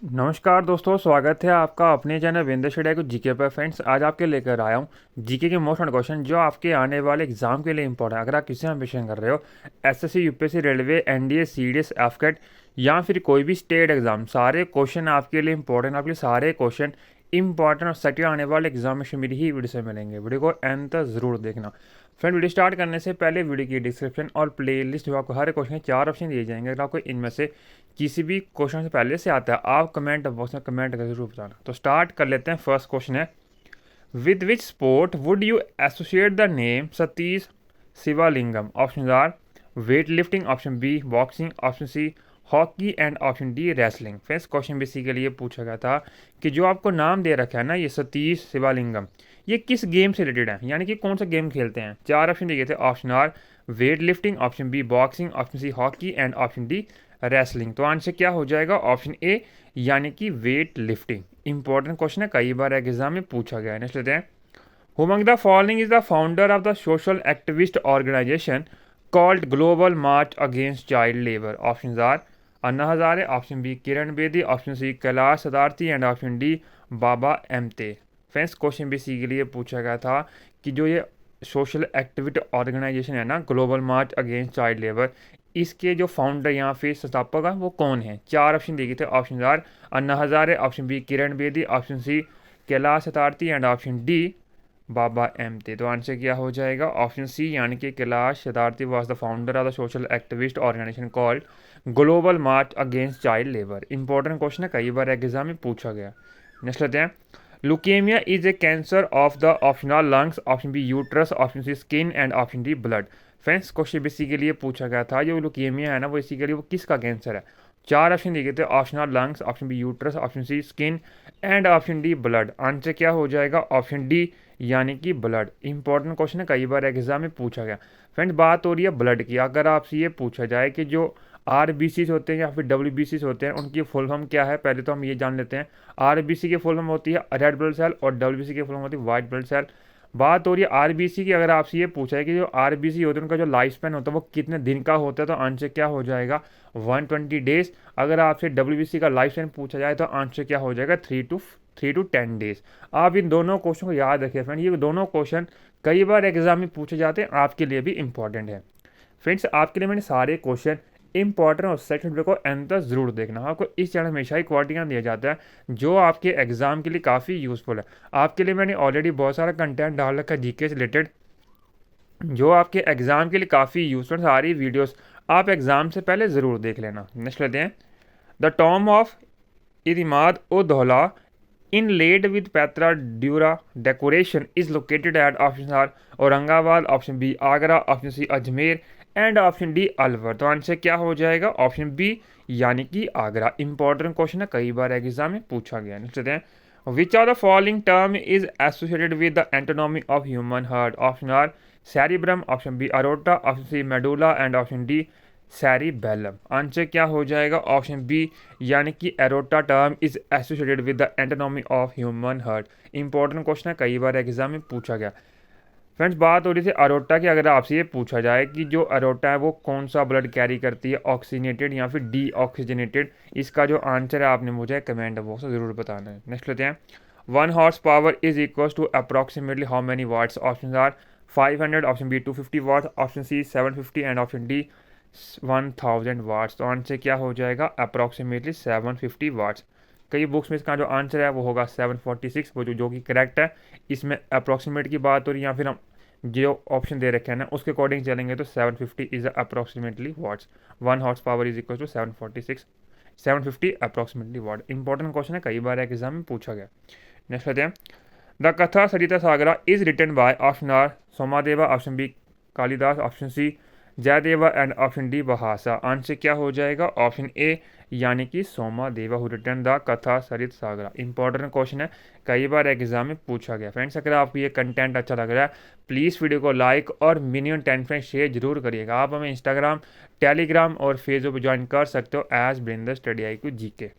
नमस्कार दोस्तों, स्वागत है आपका अपने चैनल विंदर शेडिया को जीके पर। फ्रेंड्स, आज आपके लेकर आया हूँ जीके के मोस्ट इम्पोर्टेंट क्वेश्चन जो आपके आने वाले एग्जाम के लिए इंपॉर्टेंट है। अगर आप किसी में प्रिपरेशन कर रहे हो, SSC, UPSC, railway, NDA, CDS, AFCAT या फिर कोई भी स्टेट एग्जाम, सारे क्वेश्चन आपके लिए इंपॉर्टेंट। आपके लिए सारे क्वेश्चन इंपॉर्टेंट और सटीक आने वाले एग्जाम में मेरी ही वीडियो से मिलेंगे। वीडियो को एंड तक जरूर देखना। फ्रेंड, वीडियो स्टार्ट करने से पहले वीडियो की डिस्क्रिप्शन और प्लेलिस्ट जो आपको हर क्वेश्चन के 4 ऑप्शन दिए जाएंगे। अगर आपको इनमें से किसी भी क्वेश्चन से पहले से आता है, आप कमेंट बॉक्स में कमेंट करके जरूर बताना। तो स्टार्ट कर लेते हैं। फर्स्ट क्वेश्चन है, with which sport would you associate the name Satish Sivalingam? Option are weight lifting, option B boxing, option C hockey and option D wrestling. First question basically ये पूछा गया था कि जो आपको नाम दे रखा है ना, ये सतीश शिवालिंगम, ये किस गेम से रिलेटेड है, यानी कि कौन सा गेम खेलते हैं। 4 ऑप्शन दिए थे। Option are weight lifting, option B boxing, option C hockey and option D wrestling. तो आंसर क्या हो जाएगा? ऑप्शन ए, यानी कि वेट लिफ्टिंग। इंपॉर्टेंट क्वेश्चन है, कई बार एग्जाम में पूछा गया है। नेक्स्ट लेते हैं, who among the following is the founder of the social activist organisation called Global March Against Child Labour? Option are Anna Hazare, option B Kiran Bedi, option C Kailash Satyarthi and option D Baba Amte. Friends, question basically ये पूछा गया था कि जो ये social activity organisation है ना, global March Against Child labour, इसके जो फाउंडर या फिर संस्थापक है वो कौन है। 4 ऑप्शन दिए गए थे। Option are Anna Hazare, option B Kiran Bedi, option C Kailash Satyarthi and option D Baba Amte. तो आंसर क्या हो जाएगा? ऑप्शन सी, यानी कि Kailash Satyarthi was the founder of the social activist organisation called Global March Against Child Labour. Important question है, कई बार एग्जाम में पूछा गया। नेक्स्ट लेते हैं, leukemia is a cancer of the option are lungs, option B uterus, option C skin and option D blood. Friends, question basically ये पूछा गया था, जो लुकेमिया है ना, वो बेसिकली वो किसका कैंसर है। 4 ऑप्शन दिए गए थे। Option are lungs, option B uterus, option C skin and option D blood. Answer क्या हो जाएगा? ऑप्शन डी, यानी कि ब्लड। इंपॉर्टेंट क्वेश्चन है, कई बार एग्जाम में पूछा गया। फ्रेंड्स, बात हो रही है ब्लड की। अगर आपसे ये पूछा जाए कि जो आरबीसी होते हैं या फिर डब्ल्यूबीसी होते हैं, उनकी फुल फॉर्म क्या है, पहले तो हम ये जान लेते हैं। आरबीसी की फुल फॉर्म होती है रेड ब्लड सेल और डब्ल्यूबीसी की फुल फॉर्म होती है वाइट ब्लड सेल। बात हो रही है आरबीसी की। अगर आपसे ये पूछा है कि जो आरबीसी होते हैं उनका जो लाइफ स्पैन होता है वो कितने दिन का होता है, तो आंसर क्या हो जाएगा? 120 डेज। अगर आपसे डब्ल्यूबीसी का लाइफ स्पैन पूछा जाए तो आंसर क्या हो जाएगा? 3 to 10 डेज। आप इन दोनों क्वेश्चन को याद रखिए फ्रेंड, ये दोनों क्वेश्चन कई बार एग्जाम में पूछे जाते हैं, आपके लिए भी इंपॉर्टेंट है। फ्रेंड्स, आपके लिए मैंने सारे क्वेश्चन इंपॉर्टेंट और सेकंड वीडियो को एंड तक जरूर देखना। आपको इस चैनल हमेशा ही क्वालिटी दिया जाता है जो आपके एग्जाम के लिए काफ़ी यूजफुल है। आपके लिए मैंने ऑलरेडी बहुत सारा कंटेंट डाल रखा है जीके से रिलेटेड, जो आपके एग्जाम के लिए काफ़ी यूजफुल। सारी वीडियोस आप एग्जाम से पहले ज़रूर देख लेना। नेक्स्ट लेते हैं, the tomb of Itimad Uddaula inlaid with Petra Dura decoration is located at options are Aurangabad, option B Agra, option C Ajmer and option D Alwar. तो आंसर क्या हो जाएगा? ऑप्शन बी, यानी कि आगरा। इंपॉर्टेंट क्वेश्चन है, कई बार एग्जाम में पूछा गया। नेक्स्ट लेते हैं, which of the following term is associated with the anatomy of human heart? Option are cerebrum, option B aorta, option C medulla and option D cerebellum. Answer क्या हो जाएगा? ऑप्शन बी, यानी कि aorta term is associated with the anatomy of human heart. Important question है, कई बार exam में पूछा गया। फ्रेंड्स, बात हो रही थी अरोटा की। अगर आपसे ये पूछा जाए कि जो अरोटा है वो कौन सा ब्लड कैरी करती है, ऑक्सीनेटेड या फिर डी ऑक्सीजनेटेड, इसका जो आंसर है आपने मुझे कमेंट बॉक्स में ज़रूर बताना है। नेक्स्ट लेते हैं, 1 horsepower is equal to approximately how many watts? Option are 500, option B 250 watts, option C 750 and option D 1000 watts. तो आंसर क्या हो जाएगा? Approximately 750 watts. कई बुक्स में इसका जो आंसर है वो होगा 746, वो जो कि करेक्ट है। इसमें अप्रॉक्सीमेट की बात हो रही है या फिर हम जो ऑप्शन दे रखे हैं ना उसके अकॉर्डिंग चलेंगे तो 750 is approximately watts. 1 horsepower is equal to 746, 750 अप्रॉक्सीमेटली वाट। इंपॉर्टेंट क्वेश्चन है, कई बार एग्जाम में पूछा गया। नेक्स्ट लेते हैं, the Katha Sarit Sagara is written by option are Somadeva, option B Kalidas, option C Jayadeva and option D Bhasa. Answer क्या हो जाएगा? ऑप्शन ए, यानी कि सोमादेवा हु रिटन द कथा सरित सागरा। इंपॉर्टेंट क्वेश्चन है, कई बार एग्जाम में पूछा गया। फ्रेंड्स, अगर आपको ये कंटेंट अच्छा लग रहा है प्लीज़ वीडियो को लाइक और मिनिमम 10 फ्रेंड शेयर जरूर करिएगा। आप हमें इंस्टाग्राम, टेलीग्राम और फेसबुक पर ज्वाइन कर सकते हो as Brinder study I Q G K.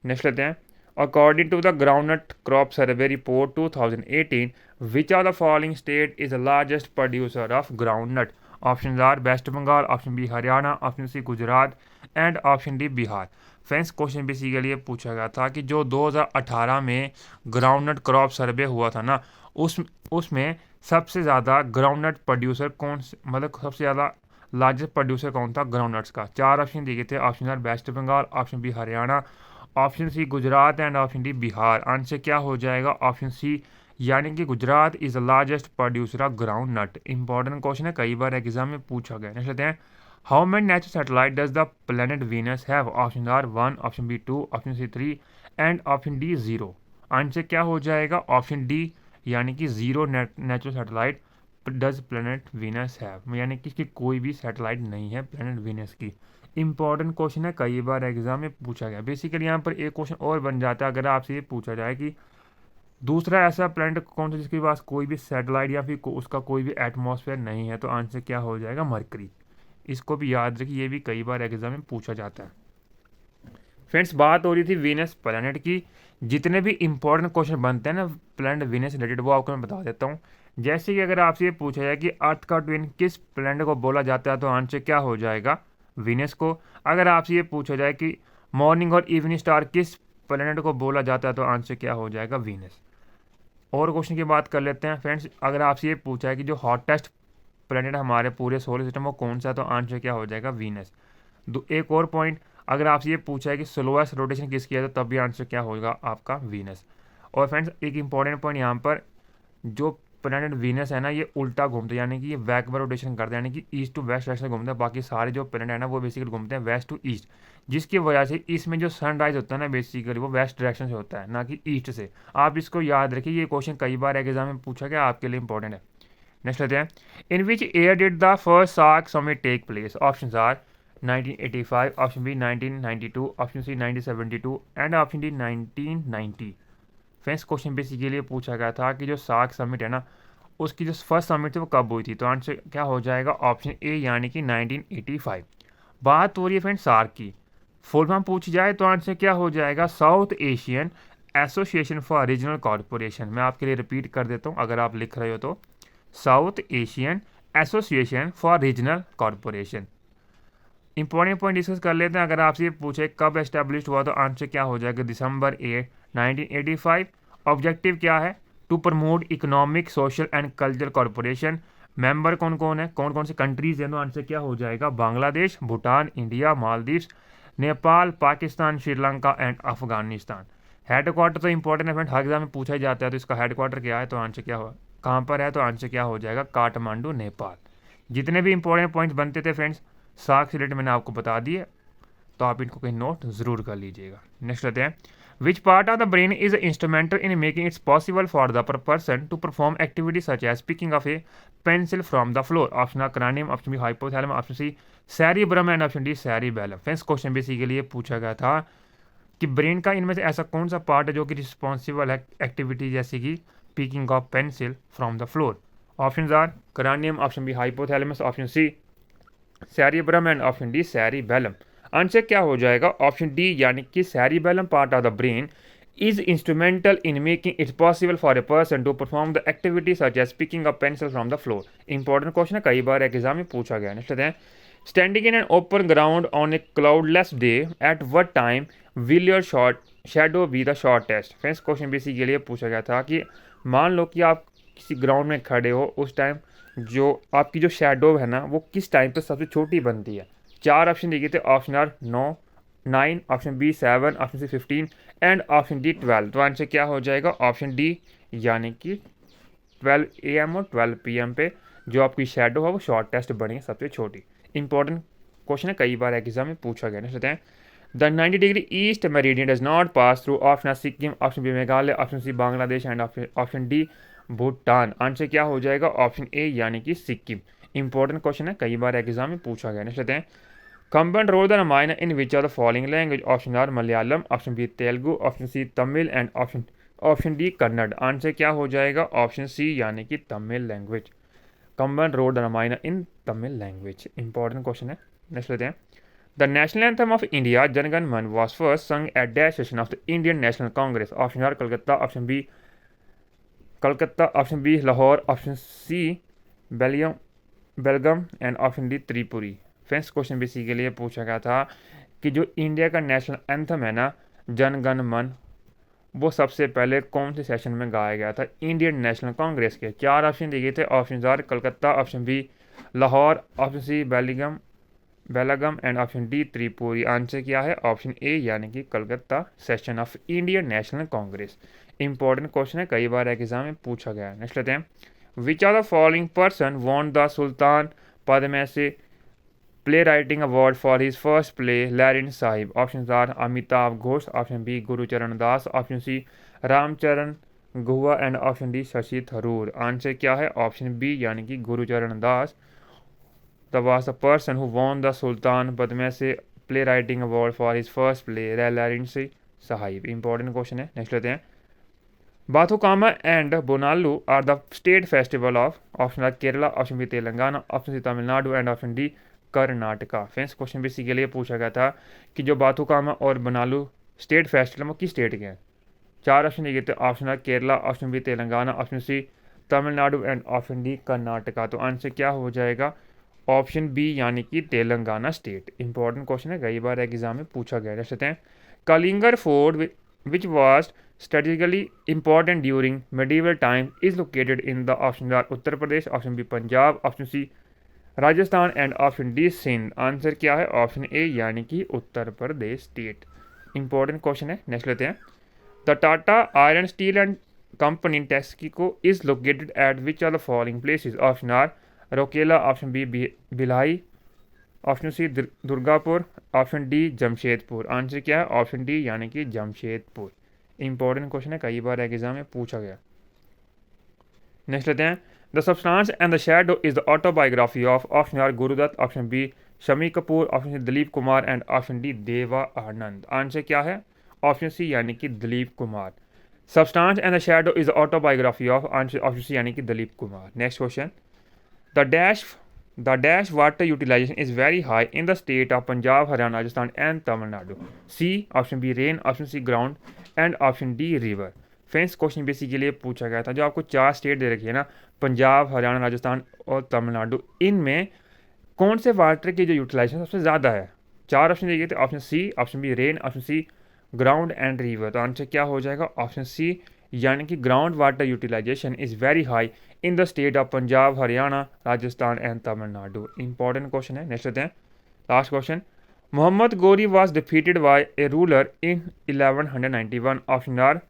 Next लेते हैं, according to the groundnut crop survey report 2018, which are the following state is the largest producer of groundnut? Option are West Bengal, option B Haryana, option C Gujarat and option D Bihar. Friends question basically ये पूछा गया था कि जो 2018 में groundnut crop सर्वे हुआ था ना, उसमें सबसे ज़्यादा ग्राउंडनट प्रोड्यूसर कौन से, मतलब सबसे ज़्यादा लार्जेस्ट प्रोड्यूसर कौन था ग्राउंडनट्स का। 4 ऑप्शन दिए गए थे। Option are West Bengal, option B Haryana, option C Gujarat and option D Bihar. Answer क्या हो जाएगा? ऑप्शन सी यानी कि Gujarat is the largest producer of groundnut. Important question है, कई बार एग्जाम में पूछा गया। नेक्स्ट लेते हैं, how many natural satellite does the planet Venus have? Option are 1, option B 2, option C 3 and option D 0। Answer क्या हो जाएगा? ऑप्शन डी यानी कि 0 natural satellite does planet Venus have, यानी कि इसकी कोई भी सैटेलाइट नहीं है प्लेनेट वीनस की। इंपॉर्टेंट क्वेश्चन है, कई बार एग्जाम में पूछा गया। बेसिकली यहाँ पर एक क्वेश्चन और बन जाता है अगर आपसे ये पूछा जाए कि दूसरा ऐसा प्लैनेट कौन सा जिसके पास कोई भी सैटेलाइट या फिर उसका कोई भी एटमॉस्फेयर नहीं है, तो आंसर क्या हो जाएगा? मरकरी। इसको भी याद रखिए, ये भी कई बार एग्जाम में पूछा जाता है। फ्रेंड्स बात हो रही थी वीनस प्लैनेट की। जितने भी इंपॉर्टेंट क्वेश्चन बनते हैं ना प्लैनेट वीनस रिलेटेड, वो आपको मैं बता देता हूँ। जैसे कि अगर आपसे ये पूछा जाए कि अर्थ का ट्विन किस प्लैनेट को बोला जाता है, तो आंसर क्या हो जाएगा? वीनस को। अगर आपसे ये पूछा जाए कि मॉर्निंग और इवनिंग स्टार किस प्लैनेट को बोला जाता है, तो आंसर क्या हो जाएगा? वीनस। और क्वेश्चन की बात कर लेते हैं फ्रेंड्स। अगर आपसे ये पूछा है कि जो हॉटेस्ट प्लैनेट हमारे पूरे सोलर सिस्टम वो कौन सा है, तो आंसर क्या हो जाएगा? वीनस। एक और पॉइंट, अगर आपसे ये पूछा है कि स्लोएस्ट रोटेशन किसकी है, तो तब भी आंसर क्या होगा आपका? वीनस। और फ्रेंड्स एक इंपॉर्टेंट पॉइंट यहाँ पर, जो प्लैनेट वीनस है ना, ये उल्टा घूमता है, यानी कि ये बैकवर्ड रोटेशन करता है, यानी कि ईस्ट टू वेस्ट डायरेक्शन घूमता है। बाकी सारे जो प्लैनेट है ना, वो बेसिकली घूमते हैं वेस्ट टू ईस्ट, जिसकी वजह से इसमें जो सनराइज होता है ना, बेसिकली वो वेस्ट डायरेक्शन से होता है, ना कि ईस्ट से। आप इसको याद रखिए, ये क्वेश्चन कई बार एग्जाम में पूछा गया, आपके लिए इंपॉर्टेंट है। नेक्स्ट लेते हैं, in which year did the first SAARC summit take place? Option are 1985, option B 1992, option C 1972 and option D 1990। Friends question basically पूछा गया था कि जो सार्क समिट है ना, उसकी जो फर्स्ट समिट थी वो कब हुई थी, तो आंसर क्या हो जाएगा? ऑप्शन ए यानी कि 1985। बात हो रही है फ्रेंड्स सार्क की, फुल फॉर्म पूछी जाए तो आंसर क्या हो जाएगा? South Asian association for regional corporation. मैं आपके लिए रिपीट कर देता हूँ अगर आप लिख रहे हो तो, south Asian association for regional corporation. Important point discuss कर लेते हैं। अगर आपसे ये पूछे कब एस्टेब्लिश हुआ, तो आंसर क्या हो जाएगा? दिसंबर 8, 1985। ऑब्जेक्टिव क्या है? To promote economic, social and cultural corporation. Member कौन कौन है, कौन कौन सी कंट्रीज हैं, तो आंसर क्या हो जाएगा? Bangladesh, Bhutan, India, Maldives, Nepal, Pakistan, Sri Lanka and Afghanistan. Head quarter तो इंपॉर्टेंट है फ्रेंड, हर एग्जाम में पूछा ही जाता है, तो इसका हेड क्वार्टर क्या है, तो आंसर क्या हो, कहाँ पर है, तो आंसर क्या हो जाएगा? काठमांडू, नेपाल। जितने भी इंपॉर्टेंट पॉइंट्स बनते थे फ्रेंड्स सार्क से रिलेटेड मैंने आपको बता दिए, तो आप इनको कहीं नोट जरूर कर लीजिएगा। नेक्स्ट लेते हैं, which part of the brain is instrumental in making its possible for the person to perform activity such as picking of a pencil from the floor? Option A cranium, option B hypothalamus, option C cerebrum and option D cerebellum. Friends question basically ये पूछा गया था कि brain का इनमें से ऐसा कौन सा पार्ट है जो कि रिस्पॉन्सिबल है एक्टिविटी जैसे कि picking of pencil from the floor? Option are cranium, option B hypothalamus, option C cerebrum and option D cerebellum. Answer क्या हो जाएगा? ऑप्शन डी यानी कि cerebellum part of the brain is instrumental in making it possible for a person to perform the activity such as picking up pencil from the floor। Important question है, कई बार exam में पूछा गया। Next हैं, standing in an open ground on A cloudless day at what time will your short shadow be the shortest? Friends question basically के लिए पूछा गया था कि मान लो कि आप किसी ग्राउंड में खड़े हो, उस टाइम जो आपकी जो शैडो है ना, वो किस टाइम पर सबसे छोटी बनती है? 4 ऑप्शन दिए थे। Option are 9, option B 7, option C 15 and option D 12। तो आंसर क्या हो जाएगा? ऑप्शन डी यानी कि 12 AM और 12 PM पे जो आपकी शेडो है वो शॉर्ट टेस्ट बनी सबसे छोटी। इंपॉर्टेंट क्वेश्चन है, कई बार एग्जाम में पूछा गया। नेक्स्ट हैं, the 90 degree east meridian does not pass through option Sikkim, option B Meghalaya, option C Bangladesh and option D Bhutan. Answer क्या हो जाएगा? ऑप्शन ए यानी कि सिक्किम। इंपॉर्टेंट क्वेश्चन है, कई बार एग्जाम में पूछा गया। नेक्स्ट हैं, Combined wrote the Ramayana in which of the following language? Option are Malayalam, option B Telugu, option C Tamil and option D Kannada। Answer क्या हो जाएगा? ऑप्शन सी यानी कि Tamil language. Combined wrote the Ramayana in Tamil language. Important question है। Next लेते हैं, the national anthem of India Jana Gana Mana was first sung at dash session of the Indian National Congress? Option are Calcutta, option B Calcutta, option B Lahore, option C Belgaum and option D Tripuri. Friends question basically ये पूछा गया था कि जो India का नेशनल एंथम है ना, जन गण मन, वो सबसे पहले कौन से सेशन में गाया गया था इंडियन नेशनल कांग्रेस के? 4 ऑप्शन दिए गए थे। Option are Calcutta, option B Lahore, option C Belgaum and option D Tripuri. Answer क्या है? ऑप्शन ए यानी कि Calcutta session of Indian National Congress. Important question है, कई बार एग्जाम में पूछा गया है। नेक्स्ट लेते हैं, which are the following person won the Sultan Padamsee play writing award for his first play Larins Sahib? Option R Amitabh Ghosh, option B Gurcharan Das, option C Ramcharan Guha and option D Shashi Tharoor. Answer क्या है? ऑप्शन बी यानी कि Gurcharan Das was the person who won the Sultan Padmase playwriting award for his first play Lairin Sahib। Important question है। Next लेते हैं, Bathukamma and Bonalu are the state festival of? Option are Kerala, option B Telangana, option C Tamil Nadu and option D Karnataka. Friends question भी इसी के लिए पूछा गया था कि जो बाथुकामा और बोनालू स्टेट फेस्टिवल वो किस स्टेट के हैं? 4 ऑप्शन दिए थे। Option are Kerala, option B Telangana, option C Tamil Nadu and option D Karnataka. तो आंसर क्या हो जाएगा? ऑप्शन बी यानी कि तेलंगाना स्टेट। इंपॉर्टेंट क्वेश्चन है, कई बार एग्जाम में पूछा गया है। देखते हैं, Kalinjar fort which was strategically important during medieval time is located in the? Option are Uttar Pradesh, option B Punjab, option C Rajasthan and option D Sindh. Answer क्या है? ऑप्शन ए यानी कि Uttar Pradesh state. Important question है। नेक्स्ट लेते हैं, the Tata iron steel and company TISCO is located at which are the following places? Option are Rourkela, option B Bhilai, option C Durgapur, option D Jamshedpur. Answer क्या है? Option D यानी कि जमशेदपुर। इंपॉर्टेंट क्वेश्चन है, कई बार एग्जाम में पूछा गया। नेक्स्ट लेते हैं, the substance and the shadow is the autobiography of? Option are Guru Dutt, option B Shammi Kapoor, option C Dilip Kumar and option D Dev Anand. Answer क्या है? ऑप्शन सी यानी कि Dilip Kumar. Substance and the shadow is the autobiography of? Answer option C यानी कि Dilip Kumar. Next question, The dash water utilization is very high in the state of Punjab, Haryana, Rajasthan and Tamil Nadu. C option B rain, option C ground and option D river। Friends question basically पूछा गया था, जो आपको 4 state दे रखी है ना, पंजाब, हरियाणा, राजस्थान और तमिलनाडु, इनमें कौन से वाटर की जो यूटिलाइजेशन सबसे ज़्यादा है? 4 ऑप्शन दिए गए थे। Option C, option B rain, option C ground and river. तो आंसर क्या हो जाएगा? ऑप्शन सी यानी कि ground water utilisation is very high in the state of Punjab, Haryana, Rajasthan and Tamil Nadu. Important question है। नेक्स्ट लेते हैं, last question, Mohammad Ghori was defeated by a ruler in 1191? Option R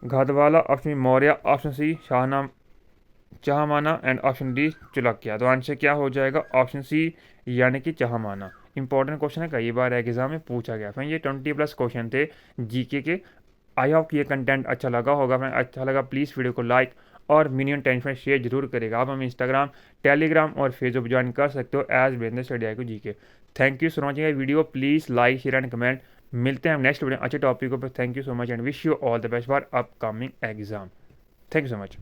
Ghatwala, option Maurya, option C Chahamana and option D Chalukya. तो answer क्या हो जाएगा? Option C यानी कि चाहमाना। Important question है, कई बार एग्जाम में पूछा गया। फ्रेंड ये 20+ क्वेश्चन थे जीके के। आई होप ये कंटेंट अच्छा लगा होगा। फ्रेंड अच्छा लगा प्लीज़ वीडियो को लाइक और मिनिमम टाइम में शेयर जरूर करेगा। आप हम इंस्टाग्राम, टेलीग्राम और फेसबुक ज्वाइन कर सकते हो एज बिजनेस स्टडी को GK. Thank you so much. Video please like, share and comment. मिलते हैं हम नेक्स्ट वीडियो अच्छे टॉपिकों पर। Thank you so much and wish you all the best for upcoming exam. Thank you so much.